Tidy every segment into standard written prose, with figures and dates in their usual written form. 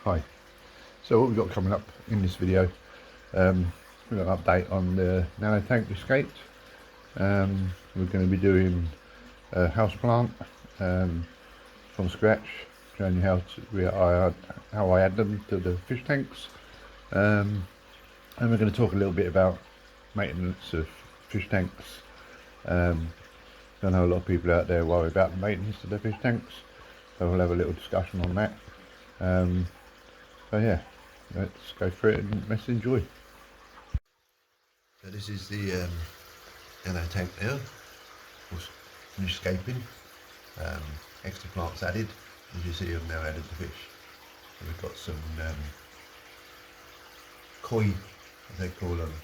Hi. So what we've got coming up in this video, we've got an update on the nano tank escaped. We're going to be doing a house plant from scratch, showing you how I add them to the fish tanks, and we're going to talk a little bit about maintenance of fish tanks. I know a lot of people out there worry about the maintenance of their fish tanks, so we'll have a little discussion on that. So yeah, let's go through it and let's enjoy. So this is the nano tank now, finished scaping, extra plants added. As you see, I've now added the fish. So we've got some koi, as they call them,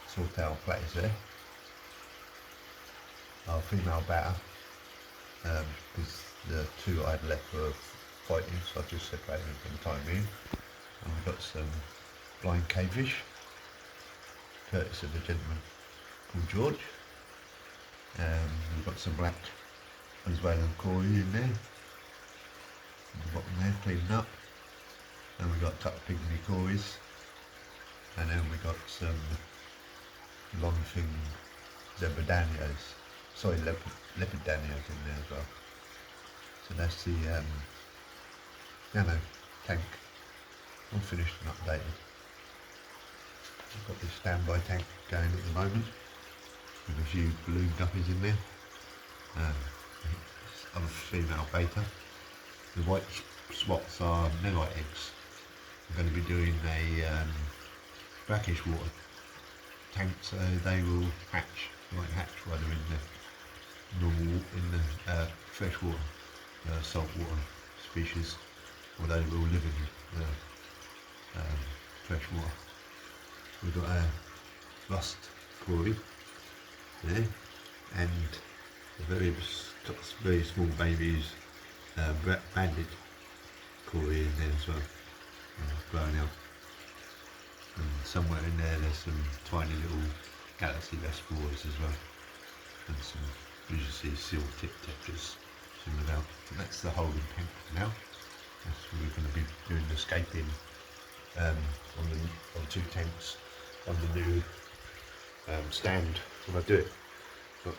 swordtail platters there. Our female batter, because the two I had left were fighting, so I've just separated them for the time being. And we've got some blind cavefish, courtesy of a gentleman called George. We've got some black Venezuelan koi in there, in the bottom there, cleaning up. And we've got a couple of pygmy kois, and then we've got some long fin zebra-danios, leopard danios in there as well. So that's the nano tank, all finished and updated. I've got this standby tank going at the moment with a few balloon guppies in there. Other female beta. The white spots are melite eggs. I'm going to be doing a brackish water tank, so they will hatch while they're in the fresh water, salt water species, although they will live in fresh water. We've got a rust koi there, and a very small babies banded koi in there as well, growing out. And somewhere in there there's some tiny little galaxy reservoirs as well, and some, as you see, seal tip tetras swimming about. So that's the holding tank now. That's where we're going to be doing the scaping on two tanks on the new stand when I do it. But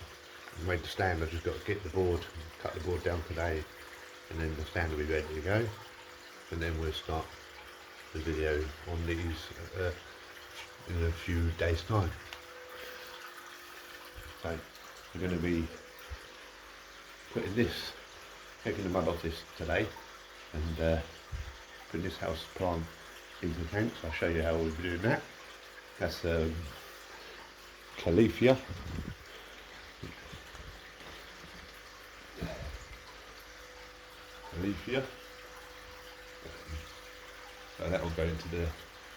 I've made the stand, I've just got to get the board, cut the board down today, and then the stand will be ready to go, and then we'll start the video on these in a few days time. So we're going to be taking the mud off this today, and putting this house plant into the tanks. I'll show you how we'll be doing that. That's Califia. So that will go into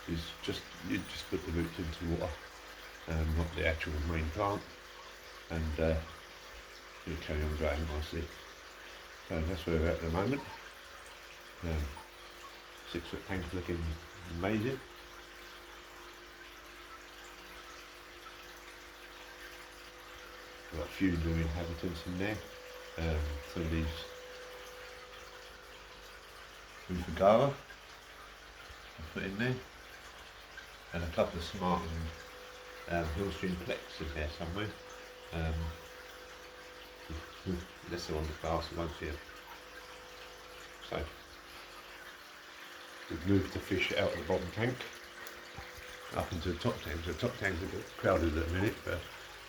you just put the roots into water, not the actual main plant, and it'll carry on growing nicely. So that's where we're at the moment. 6 foot tank looking amazing. We've got a few new inhabitants in there. Some of these Rufagara I put in there, and a couple of smart Hillstream Plex in there somewhere. Unless they're on the glass, you won't see them. So we've moved the fish out of the bottom tank up into the top tank. So the top tank's a bit crowded at the minute, but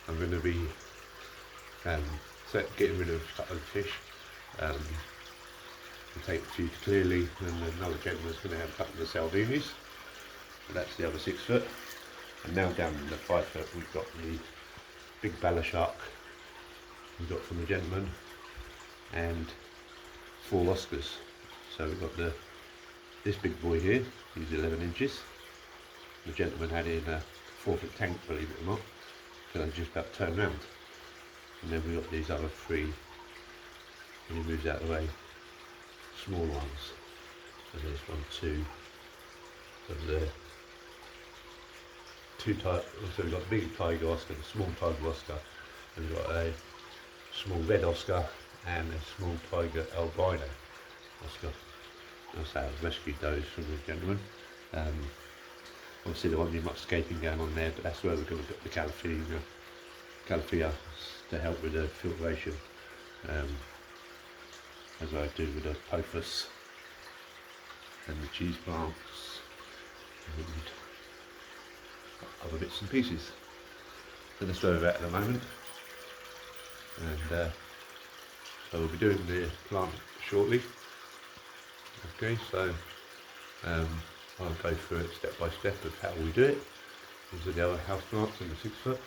I'm going to be getting rid of a couple of fish. We'll take a few to Clearly, and another gentleman's going to have a couple of Salvinis. So that's the other 6 foot. And now down in the 5 foot, we've got the big bala shark we got from the gentleman, and 4 Oscars. So we've got this big boy here, he's 11 inches. The gentleman had in a 4 foot tank, believe it or not, so they just about turned round. And then we've got these other 3, when he moves out of the way, small ones. So there's 1, 2 of the 2 types. So we've got a big tiger Oscar, a small tiger Oscar, and we've got a small red Oscar and a small tiger albino Oscar. I say I rescued those from the gentleman. Obviously the one you might scaping going on there, but that's where we're going to put the califia to help with the filtration, as I do with the pothos and the cheese plants and other bits and pieces. So that's where we're at the moment, and so we'll be doing the plant shortly. Okay, so I'll go through it step by step of how we do it. These are the other house plants in the 6 foot.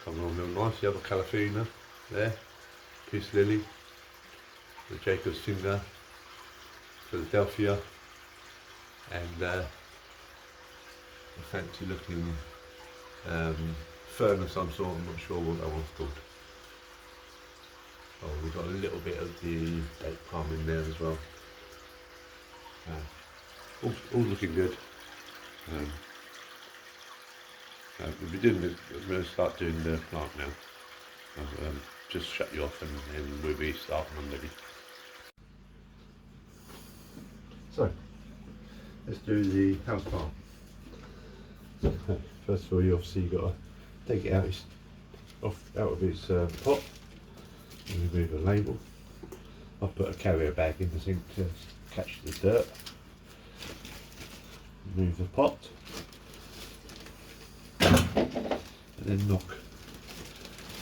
Come along real nice. The other califina there, peace lily, the Jacob's finger, Philadelphia, and a fancy looking fern of some sort. I'm not sure what that one's called. Oh, we've got a little bit of the date palm in there as well. All looking good. We're going to start doing the plant now. I'll just shut you off and then we'll be starting on ready. So, let's do the house plant. First of all, you obviously got to take it out of its pot and remove the label. I've put a carrier bag in the sink to catch the dirt. Remove the pot and then knock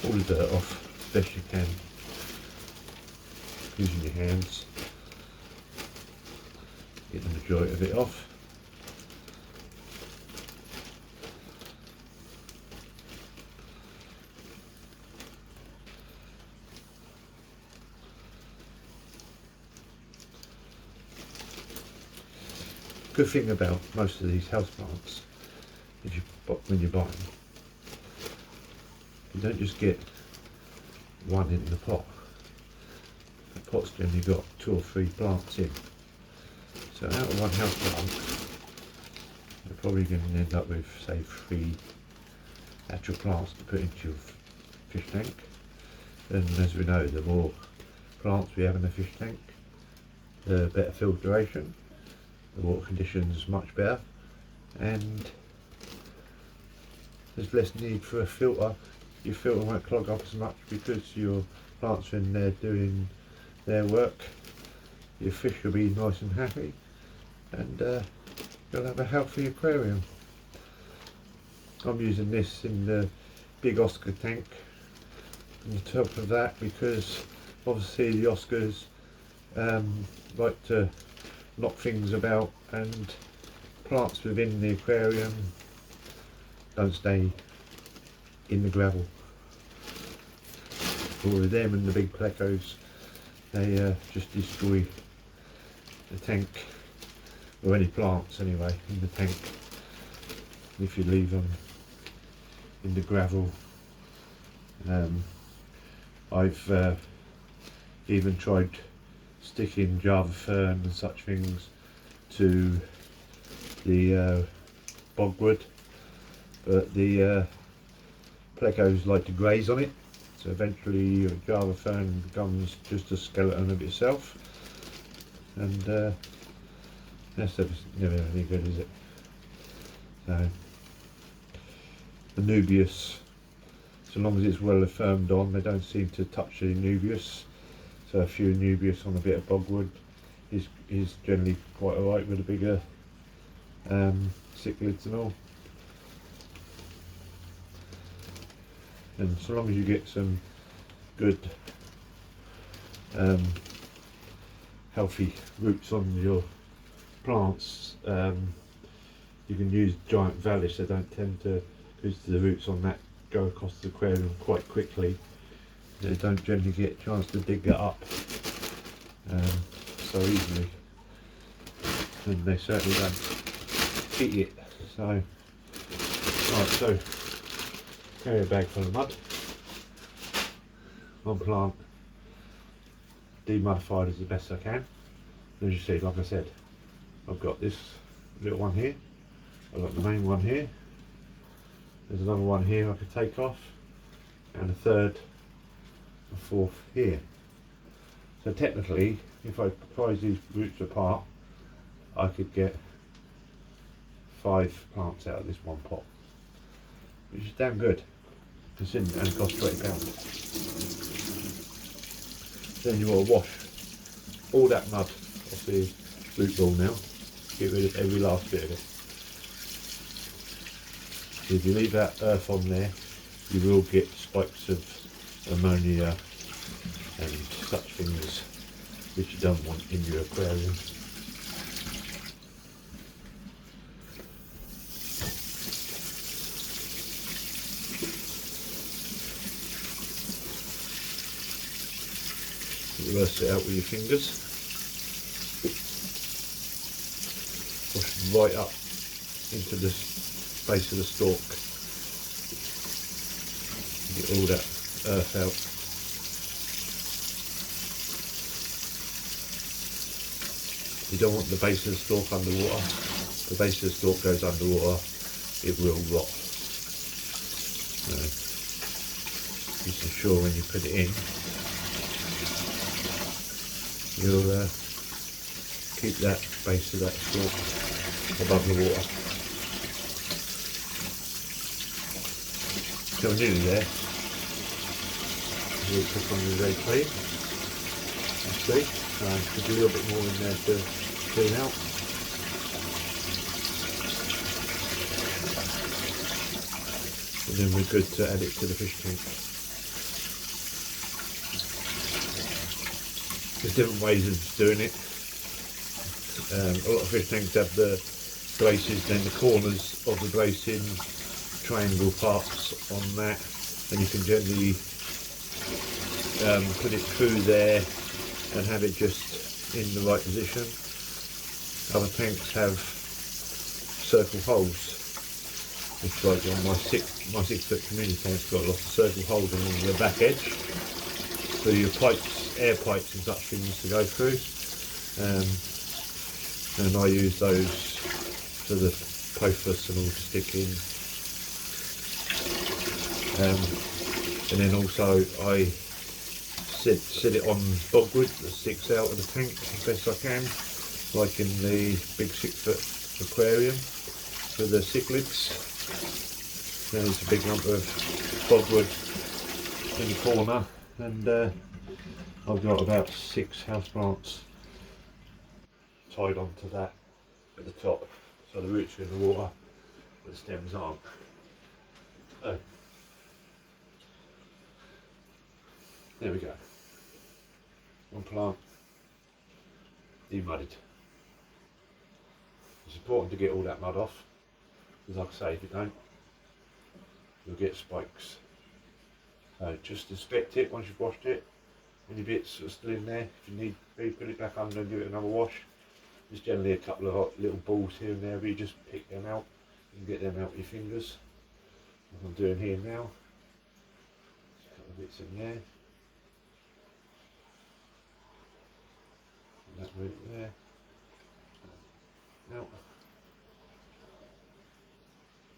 all the dirt off best you can using your hands. Get the majority of it off. Good thing about most of these houseplants is when you buy them, you don't just get one in the pot. The pot's generally got 2 or 3 plants in. So out of one houseplant, you're probably going to end up with, say, 3 actual plants to put into your fish tank. And as we know, the more plants we have in a fish tank, the better filtration. The water conditions much better, and there's less need for a filter. Your filter won't clog up as much because your plants are in there doing their work. Your fish will be nice and happy, and you'll have a healthy aquarium. I'm using this in the big Oscar tank on the top of that because obviously the Oscars like to knock things about, and plants within the aquarium don't stay in the gravel. All of them and the big plecos, they just destroy the tank, or any plants anyway in the tank, if you leave them in the gravel. I've even tried sticking Java fern and such things to the bogwood, but the plecos like to graze on it, so eventually your Java fern becomes just a skeleton of itself, and that's never any good, is it? So the Nubius, so long as it's well affirmed on, they don't seem to touch the Nubius. So a few Nubius on a bit of bogwood is generally quite alright with the bigger cichlids and all. And so long as you get some good healthy roots on your plants, you can use giant valleys. They don't tend to, because the roots on that go across the aquarium quite quickly. They don't generally get a chance to dig it up so easily, and they certainly don't eat it. So, right, so carry a bag full of mud, one plant demodified as the best I can. As you see, like I said, I've got this little one here, I've got the main one here, there's another one here I could take off, and a third, a fourth here. So technically, if I prise these roots apart I could get 5 plants out of this one pot, which is damn good considering, and it costs £20. Then you want to wash all that mud off the root ball now, get rid of every last bit of it. If you leave that earth on there, you will get spikes of ammonia and such things which you don't want in your aquarium. Reverse it out with your fingers. Push right up into the base of the stalk. Get all that earth out. You don't want the base of the stalk underwater. If the base of the stalk goes underwater, it will rot. So, just ensure when you put it in, you'll keep that base of that stalk above the water. So we're nearly there. We'll click on the very clean. That's great. There's a little bit more in there to clean out. And then we're good to add it to the fish tank. There's different ways of doing it. A lot of fish tanks have the braces, then the corners of the bracing, triangle parts on that, and you can generally put it through there and have it just in the right position. Other tanks have circle holes, which like on my 6 foot community tank's got lots of circle holes along the back edge for your pipes, air pipes and such things to go through. And I use those for the pothos and all to stick in. And then also I sit it on bogwood that sticks out of the tank as best I can, like in the big 6 foot aquarium for the cichlids. There's a big lump of bogwood in the corner, and I've got about 6 houseplants tied onto that at the top, so the roots are in the water but the stems aren't. So there we go, one plant demudded. It's important to get all that mud off, because like I say, if you don't, you'll get spikes. So just inspect it once you've washed it. Any bits that are still in there, if you need to, put it back under and give it another wash. There's generally a couple of little balls here and there, but you just pick them out. You can get them out with your fingers, like I'm doing here now. There's a couple of bits in there. And that root there. Out.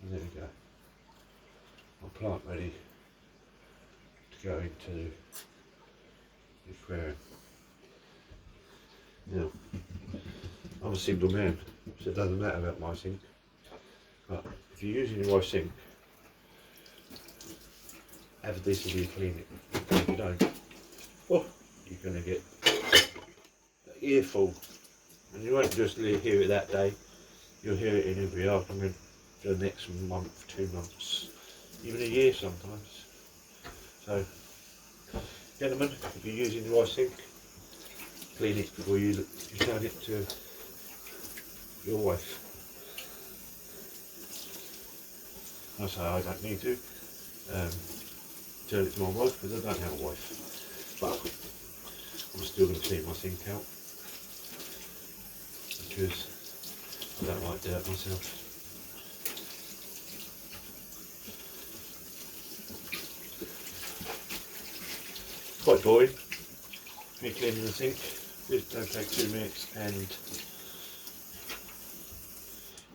And there we go. My plant ready to go into the aquarium. Now, I'm a single man, so it doesn't matter about my sink. But if you're using your wife's sink, have a decent clean it. If you don't, oh, you're going to get an earful. And you won't just hear it that day, you'll hear it in every argument for the next month, 2 months, even a year sometimes. So, gentlemen, if you're using your wife's sink, clean it before you return it to your wife. I say I don't need to turn it to my wife because I don't have a wife, but I'm still going to clean my sink out because I don't like dirt myself. Quite boring, me cleaning the sink. It don't take 2 minutes and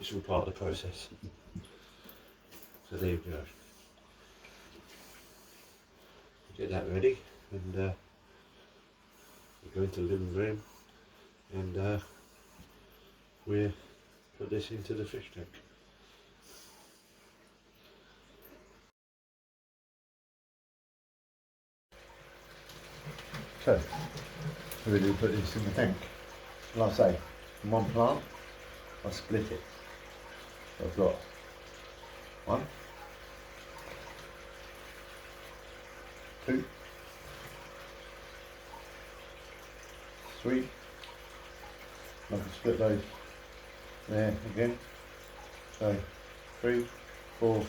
it's all part of the process. So there you go. Get that ready and we'll go into the living room and we put this into the fish tank. So, we do put this in the tank. Like I say, from one plant, I split it. So I've got 1, 2, 3. I can split those there again. So 3, 4,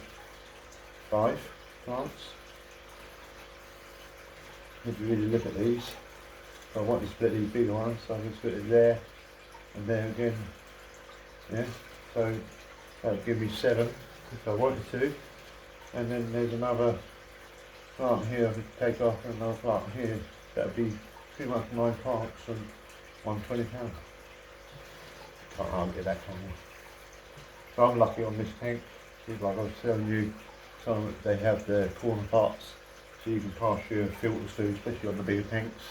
5 plants. If you really look at these, I want to split these bigger ones, so I can split it there and there again. Yeah, so that would give me 7 if I wanted to. And then there's another plant here I could take off, and another plant here. That would be pretty much 9 plants and £120. Can't argue that, can you? So I'm lucky on this tank. Like I was telling you, some they have the corner parts, so you can pass your filters through, especially on the bigger tanks,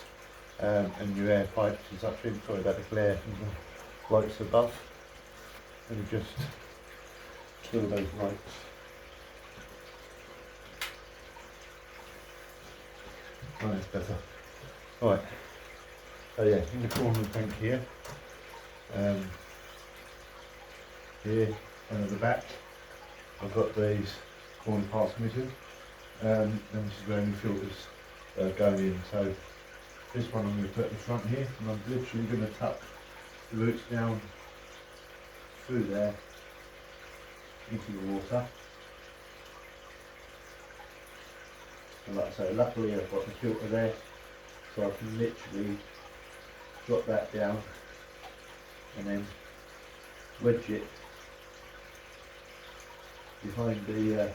and your air pipes and such things. Sorry about the glare from the lights above. And you just kill those lights. Oh, that's better. Right. So yeah, in the corner of the tank here, here and at the back, I've got these corner parts missing, and this is where the filters go in. So this one I'm going to put in front here, and I'm literally going to tuck the roots down through there into the water. And like I say, luckily I've got the filter there, so I can literally drop that down and then wedge it behind the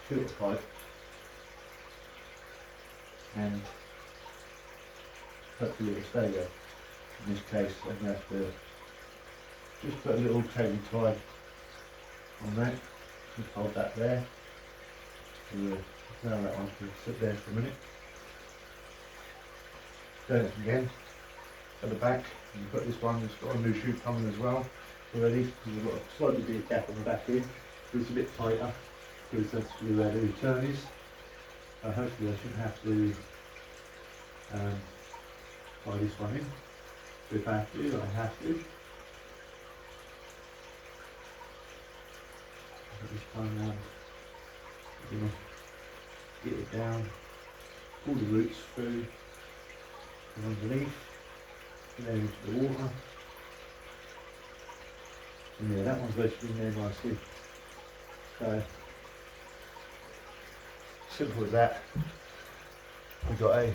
filter pipe and hopefully it'll stay there. In this case I'm going to have to just put a little cable tie on that, just hold that there. We'll allow that one to sit there for a minute. Turn it again at the back, and you put this one, it's got a new chute coming as well already, because we've got a slightly bigger gap on the back here, so it's a bit tighter, because that's where the return is. Hopefully I shouldn't have to tie this one in. So if I have to, I have to. Put this time around, I'm going to get it down, pull the roots through from underneath, and then into the water. And yeah, that one's wedged in there nicely. So, simple as that. We've got a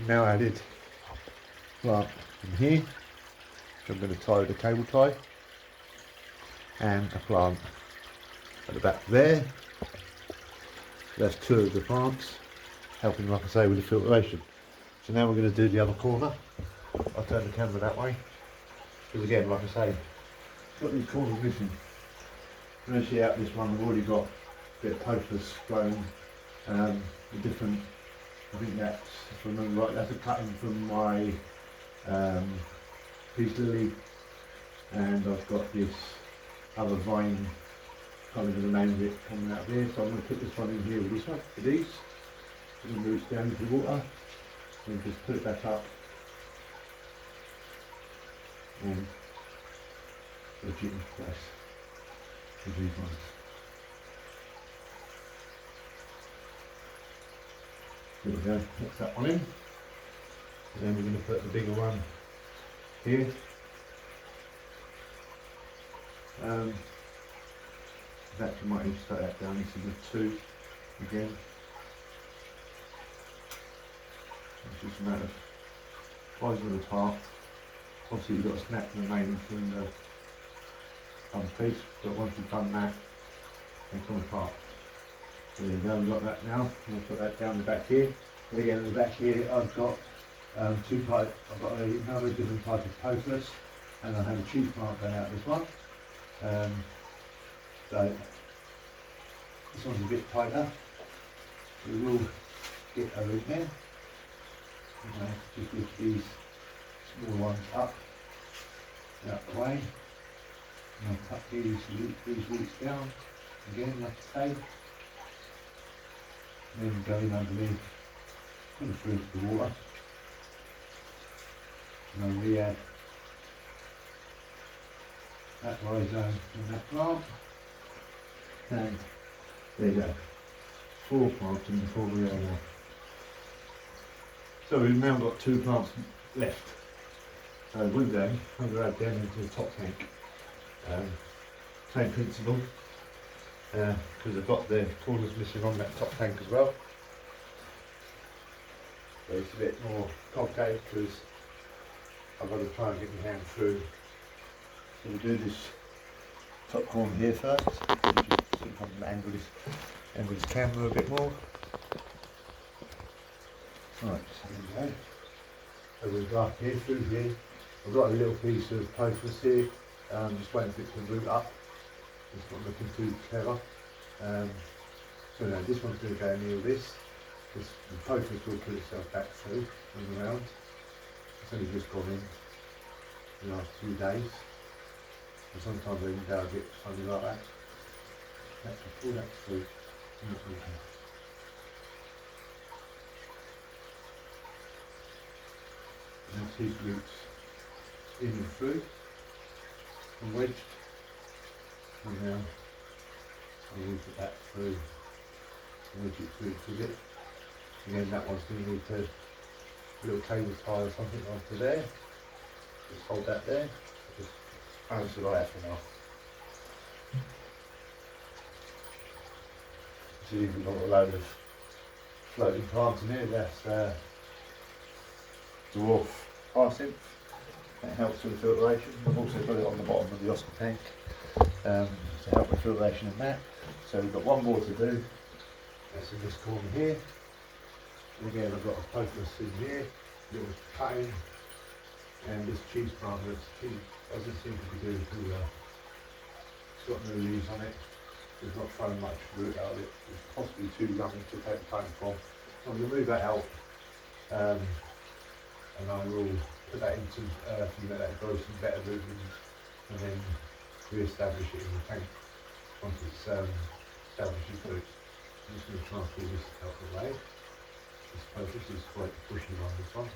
now added plant in here, which I'm going to tie with a cable tie, and a plant at the back there. That's 2 of the plants, helping, like I say, with the filtration. So now we're going to do the other corner. I'll turn the camera that way, because again, like I say, got these corners missing. You can see out this one, I've already got a bit of pothos grown, a different, I think that's, if I remember right, that's a cutting from my peace lily, and I've got this other vine, can't remember the name of it, coming out there. So I'm going to put this one in here with this one, with these, and then roots down into the water, and just put it back up, and put it in place with these ones. There we go, put that one in, and then we're going to put the bigger one here. That you might need to start that down into the 2 again. It's just a matter of sizing of the top. Obviously you've got to snap the main from the front piece, but once you've done that, they come apart. So there you go, we've got that now. We'll put that down the back here. And again, in the back here, I've got I've got another different type of pothos, and I have a cheese plant going out this one. So this one's a bit tighter. We will get a root there. Just lift these small ones up out the way. And I'll cut these roots down again, like I say. Then go in underneath, put it through into the water. And I'll re-add that rhizome and that plant. And there you go. 4 plants in the 4 real one. So we've now got 2 plants left. So with them, I'm going to add them into the top tank. Same principle, because I've got the corners missing on that top tank as well. So it's a bit more complicated because I've got to try and get my hand through. So we'll do this top corner here first. See if I can angle this camera a bit more. Right, so there we go. So we've got here through here. I've got a little piece of pothos here. Just waiting for it to root up. It's not looking too clever. So now this one's going to go near this. The pothos will put itself back through and around. It's only just gone in the last 2 days. And sometimes I even go a bit funny like that. Actually pull that through. And his roots in and through and wedged, and now I'll move it back through and wedge it through to it. Again, that one's going to need to a little cable tie or something onto there. Just hold that there. Just balance it like that for now. So you've got a load of floating plants in here. That's dwarf hyacinth. That helps with the filtration. I've also got it on the bottom of the Oscar tank to help with filtration and that. So we've got one more to do. That's in this corner here. And again, I've got a pothos in here, little cutting, and this cheese plant doesn't seem to be doing too well. It's got no leaves on it. It's not throwing much root out of it. It's possibly too young to take the cutting from. So I'm going to move that out. And I will put that into earth and let that grow some better roots and then re-establish it in the tank once it's established its roots. I'm just going to try and pull this out of the way. This is quite bushy one, this one.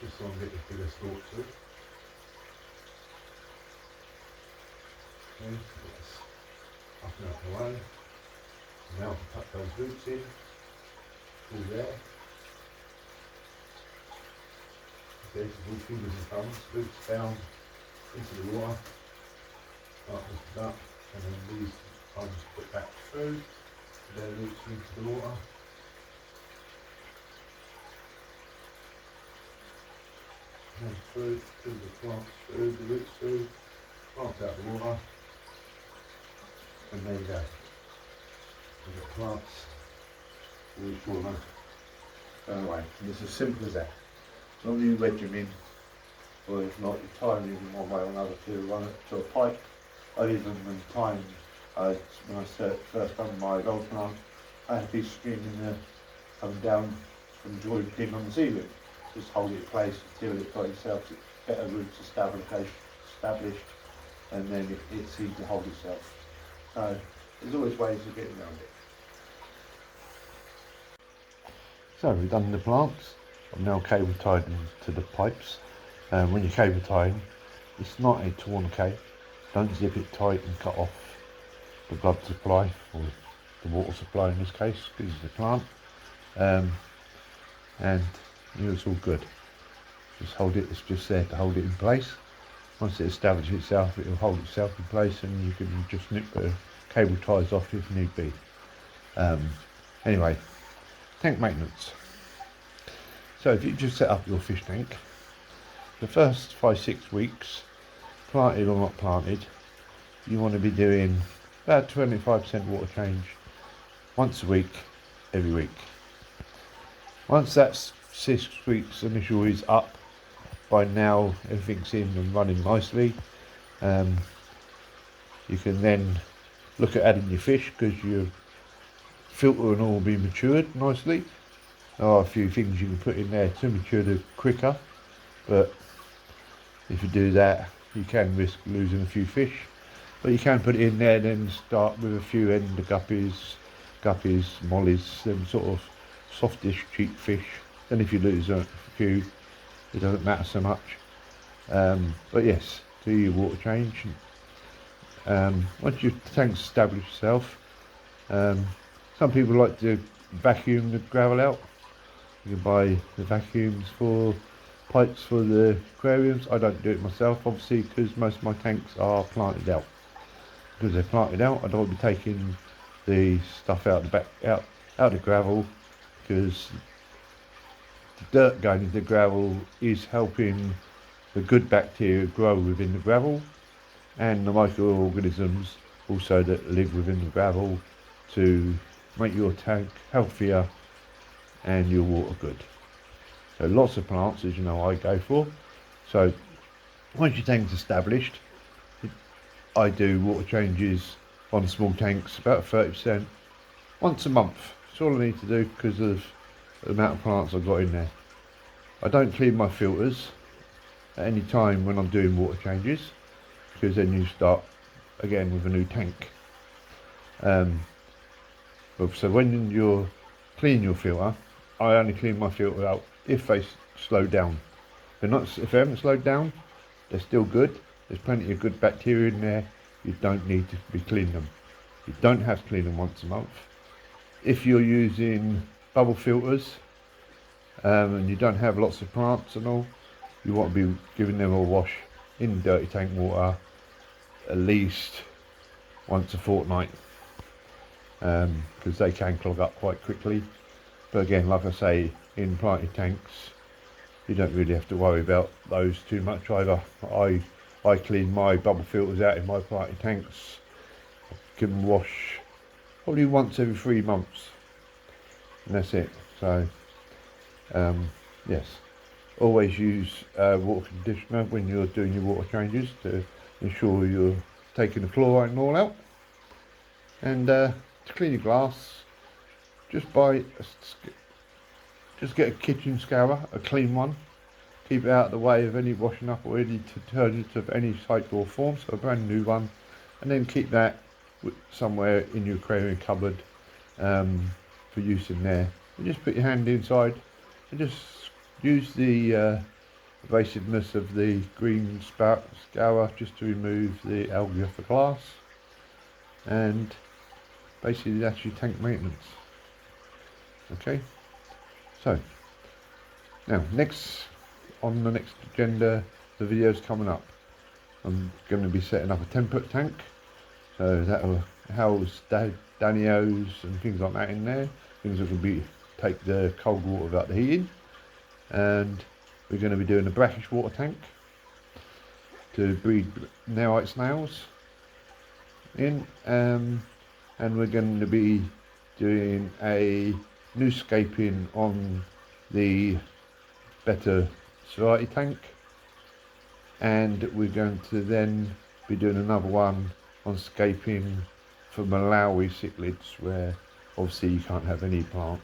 Just so I can get the bigger stalk too. Okay, so that's up and out the way. Now I can tuck those roots in. Pull there. Okay, so all fingers and thumbs, roots down into the water, start lifting up, and then these thumbs put back through, their roots into the water. And through the plants, through the roots, through, plants out the water, and there you go. We've got plants, all each water, going away. And it's as simple as that. As long as you wedge them in, or if not, you tie them in one way or another to run it to a pipe. I even when tying, when I first done my gold plant, I had a piece of string in there coming down from the joint pin on the ceiling. Just hold it in place until it got itself better roots established, and then it seemed to hold itself. So there's always ways of getting around it. So we've done the plants. I'm now cable tied to the pipes. When you're cable tying, it's not a tourniquet. Don't zip it tight and cut off the blood supply, or the water supply in this case, because it's a plant. And it's all good. Just hold it, it's just there to hold it in place. Once it establishes itself, it will hold itself in place, and you can just nip the cable ties off if need be. Anyway, tank maintenance. So if you just set up your fish tank, the first 5-6 weeks, planted or not planted, you want to be doing about 25% water change once a week, every week. Once that's 6 weeks initial is up, by now everything's in and running nicely. You can then look at adding your fish, because your filter and all will be matured nicely. There are a few things you can put in there to mature it quicker, but If you do that, you can risk losing a few fish, but you can put it in there and then start with a few ender guppies, mollies, them sort of softish, cheap fish. Then if you lose a few, it doesn't matter so much. But yes, do your water change. Once your tank's established itself, some people like to vacuum the gravel out. You can buy the vacuums for pipes for the aquariums. I don't do it myself, obviously, because most of my tanks are planted out. Because they're planted out, I don't want to be taking the stuff out the back, out the gravel, because the dirt going into the gravel is helping the good bacteria grow within the gravel, and the microorganisms also that live within the gravel to make your tank healthier and your water good. So lots of plants, as you know, I go for. So once your tank's established, I do water changes on small tanks, about 30%, once a month. That's all I need to do because of the amount of plants I've got in there. I don't clean my filters at any time when I'm doing water changes, because then you start again with a new tank. So when you're cleaning your filter, I only clean my filter out if they slow down. If they haven't slowed down, they're still good. There's plenty of good bacteria in there. You don't need to be cleaning them. You don't have to clean them once a month. If you're using bubble filters and you don't have lots of plants and all, you want to be giving them a wash in dirty tank water at least once a fortnight, because they can clog up quite quickly. But again, like I say, in planted tanks, you don't really have to worry about those too much either. I clean my bubble filters out in my planted tanks, give them a wash probably once every 3 months, and that's it. So yes, always use water conditioner when you're doing your water changes to ensure you're taking the chlorine and all out. And to clean your glass, just get a kitchen scourer, a clean one. Keep it out of the way of any washing up or any detergent of any shape or form, so a brand new one. And then keep that somewhere in your aquarium cupboard for use in there. And just put your hand inside and just use the evasiveness of the green scour just to remove the algae off the glass. And basically that's your tank maintenance. Okay, so now on the next agenda, the videos coming up, I'm going to be setting up a 10-foot tank, so that will house danios and things like that in there, things that can take the cold water without the heating. And we're going to be doing a brackish water tank to breed narite snails in, and we're going to be doing a new scaping on the better variety tank, and we're going to then be doing another one on scaping for Malawi cichlids, where obviously you can't have any plants.